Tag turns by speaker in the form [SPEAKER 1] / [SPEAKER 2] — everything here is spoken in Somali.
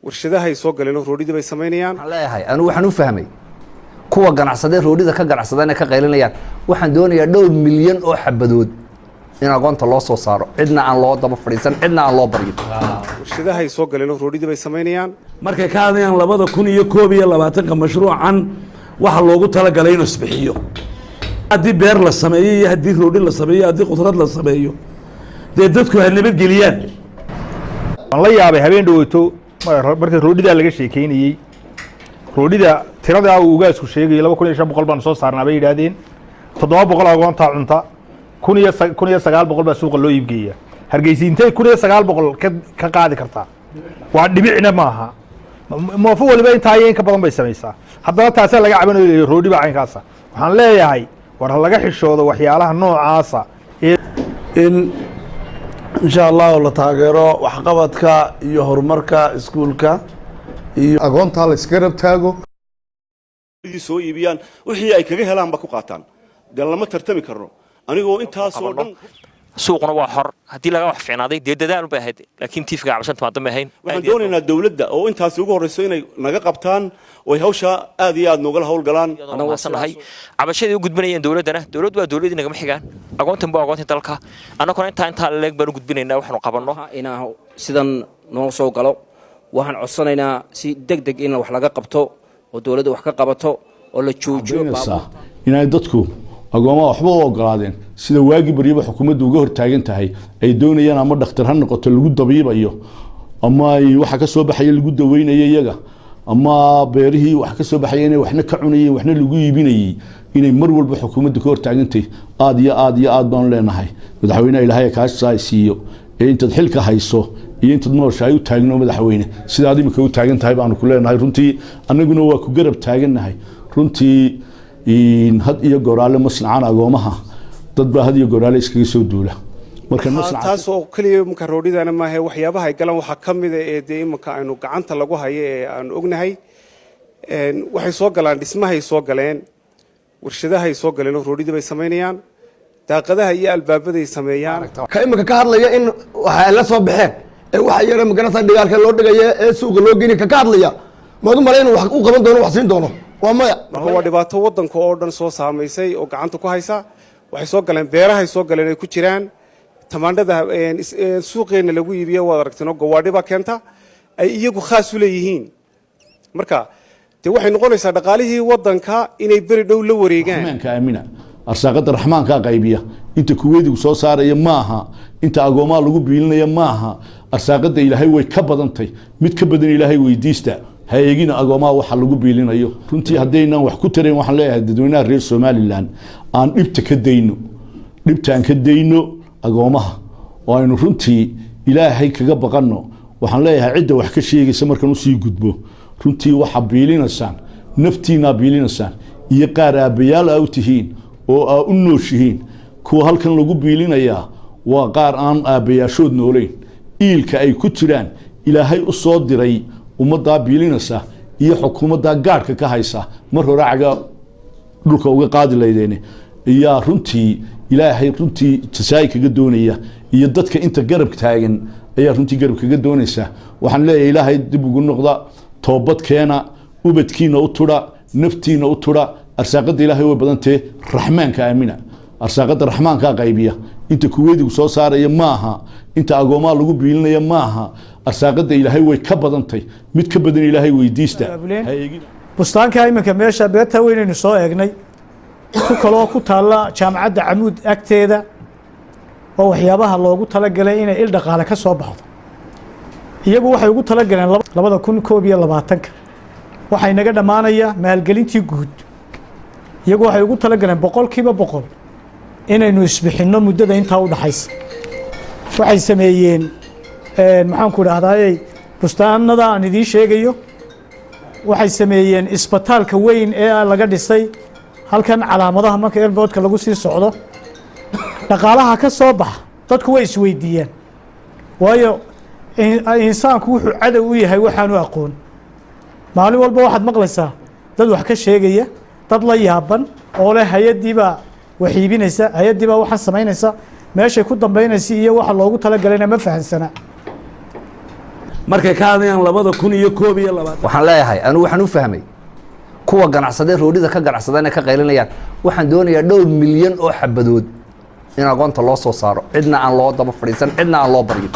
[SPEAKER 1] warshadahay soo galeen oo roodhida bay sameynayaan.
[SPEAKER 2] waxaan leeyahay anigu waxaan u fahmay kuwa ganacsaday roodhida ka ganacsadana ka qaylinayaan waxaan doonayaa 2 milyan oo xabadood in aqoonta loo soo saaro cidna aan loo daba fadhiisan cidna aan loo baryo.
[SPEAKER 1] warshadahay soo galeen oo roodhida bay sameynayaan.
[SPEAKER 3] markay ka hadlayaan 2021 mashruucan waxa loogu talagalay inuu isbixiyo haddii beer la sameeyo iyo haddii roodhi la sameeyo haddii qudrad la sameeyo dee dadku ha nabadgeliyaan.
[SPEAKER 4] waan la yaabay habeen dhaweyto markii roodhida laga sheekeynayay roodhida tirada uu ugaasku sheegay 2500 baan soo saarnaa bay yiraahdeen 700 aqoonta cunta 1900 baa suuqa loo iibgeeyaa hargeysa intay 1900 ka qaadi kartaa waa dhibicna maaha moofo waliba inta ay ka badan bay samaysaa haddana taas laga cabanayo roodhiba caynkaas waxaan leeyahay war laga xishoodo waxyaalaha noocaasa
[SPEAKER 5] in insha Allah la taageero waxqabadka iyo horumarka iskuulka iyo
[SPEAKER 6] aqoonta la iska rab taago
[SPEAKER 7] soo iibiyaan wixii ay kaga helaan ba ku qaataan gal lama tartami karno anigoo intaas oo dhan
[SPEAKER 8] suuqna waa xor hadii laga wax fiicnaaday dadaal u baahayd laakiin tiifka cabashanta ma damahayn
[SPEAKER 7] waxaan doonaynaa dawladda oo intaas ugu horeyso inay naga qabtaan oo hawsha aad iyo aad nooga hawl galaan
[SPEAKER 8] anagu wasanahay cabashadii u gudbinayeen dawladana dawladdu waa dawladii naga xigaan aqoontan baa aqoonta dalka anaguna inta leeg baan u gudbinaynaa waxaanu qabanno
[SPEAKER 9] inaa sidan noo soo galo waxaan codsanaynaa si degdeg in wax laga qabto oo dawladdu wax ka qabato oo la joojiyo
[SPEAKER 10] inay dadku agoomaa waxba u ogolaadeen sida waagi bariyaba xukuumaddu uga hortaagan tahay ay doonayaan ama dhakhtar ha noqoto lagu dabiibayo ama waxa ka soo baxay lagu daweynayo iyaga ama beerihii wax ka soo baxay inay waxna ka cunayeen waxna lagu iibinayay inay mar walba xukuumaddu ka hortaagantay aad iyo aad baan leenahay madaxweynaha Ilaahay ka siiyo ee inta xilka hayso iyo inta noloshay u taagno madaxweyne sidaad imika u taagan tahay baan ku leenahay runtii anaguna waa ku garab taaganahay runtii in had iyo goraale masnacaan agoomaha dad baa had iyo goraale iskaga soo duula
[SPEAKER 1] marka masnacaan taas oo kaliya marka roodhidana ma ahay waxyaabaha ay galaan waxa kamid ah ee imika aynu gacanta lagu hayo ee aan ognahay waxay soo galaan dhismahay soo galeen warshadahay soo galeen oo roodhida bay sameynayaan daaqadaha iyo albaabaday sameeyaan
[SPEAKER 6] ka imika ka hadlaya in waxa la soo baxeen ee waxa yara magarasa dhigaalka loo dhigaya ee suuqa loo geeyay ka hadlaya maadu malayna wax u qaban doono wax siin doono
[SPEAKER 1] waa dhibaato wadanka oo dhan soo saameysay oo gacanta ku haysa waxay soo galeen beerahay soo galeen ay ku jiraan tamaandhada suuqeena lagu iibiyo waad aragtino gawaadhiba keenta ay iyagu khaas u leeyihiin marka waxay noqonaysaa dhaqaalihii wadanka inay bari dhow la wareegaan
[SPEAKER 10] raxmaanka aamina arsaaqada raxmaanka qaybiya inta kuweedigu soo saaraya maaha inta agoomaa lagu biilinaya maaha arsaaqada ilaahay way ka badantay mid ka badan ilaahay weydiista hay'adina agoomaa waxa lagu biilinayo runtii hadeynaan wax ku tareen waxaan leeyahay dadweynaha reer Soomaaliland aan dhibtaan ka deyno agoomaha oo aynu runtii ilaahay kaga baqano waxaan leeyahay cidda wax ka sheegaysa markan u sii gudbo runtii waxa biilinaysaan naftiina biilinaysaan iyo qaar aabayaal u tihiin oo u nooshihiin kuwa halkan lagu biilinayaa waa qaar aan aabayaashood nooleyn iilka ay ku jiraan ilaahay u soo diray ummadda biilinaysa iyo xukuumadda gaarka ka haysa mar hore caga dhulka uga qaadi leeyahay iyo runtii ilaahay runtii jasaay kaga doonaya iyo dadka inta garab taagan ayaa runtii garab kaga doonaysa waxaan leeyahay ilaahay dib ugu noqda toobad keena ubadkiina u tura naftiina u tura arsaaqada ilaahay way badantay raxmaanka aamina arsaaqada raxmaanka qaybiya inta kuweedigu soo saaraya maaha inta agoomaa lagu biilinaya maaha arsaaqada ilaahay way ka badantay mid ka badan ilaahay weydiista
[SPEAKER 11] bustaanka iminka meesha beerta weynaynu soo eegnay ku kaloo ku taala jaamacadda Camuud agteeda oo waxyaabaha loogu talagalay inay il dhaqaale ka soo baxdo iyagu waxay ugu talagaleen 2021 waxay naga dhamaanaya maalgelintii guud iyagu waxay ugu talagaleen 100% inaynu isbixino muddada inta u dhaxaysa waxay sameeyeen maxaan ku raahday bustaanada aan idin sheegayo waxay sameeyeen isbitaalka weyn ee laga dhisay halkan calaamadaha marka airportka lagu sii socdo dhaqaalaha ka soo bax dadku way isweydiiyeen waayo insaanku wuxuu cadow u yahay waxaanu aqoon maalin walba waxaad maqlaysaa dad wax ka sheegaya dad la yaaban oo leh hay'adiiba wax iibinaysa hay'adiiba waxa samaynaysa meeshay ku dambeynaysa iyo waxa loogu talagalayna ma fahansana
[SPEAKER 3] markay ka hadlayaan 2021
[SPEAKER 2] waxaan leeyahay anigu waxaan u fahmay kuwa ganacsadee roodhida ka ganacsada inay ka qaylinayaan waxaan doonayaa 2 milyan oo xabadood in aqoonta loo soo saaro cidna aan loo daba fadhiisan cidna aan loo baryin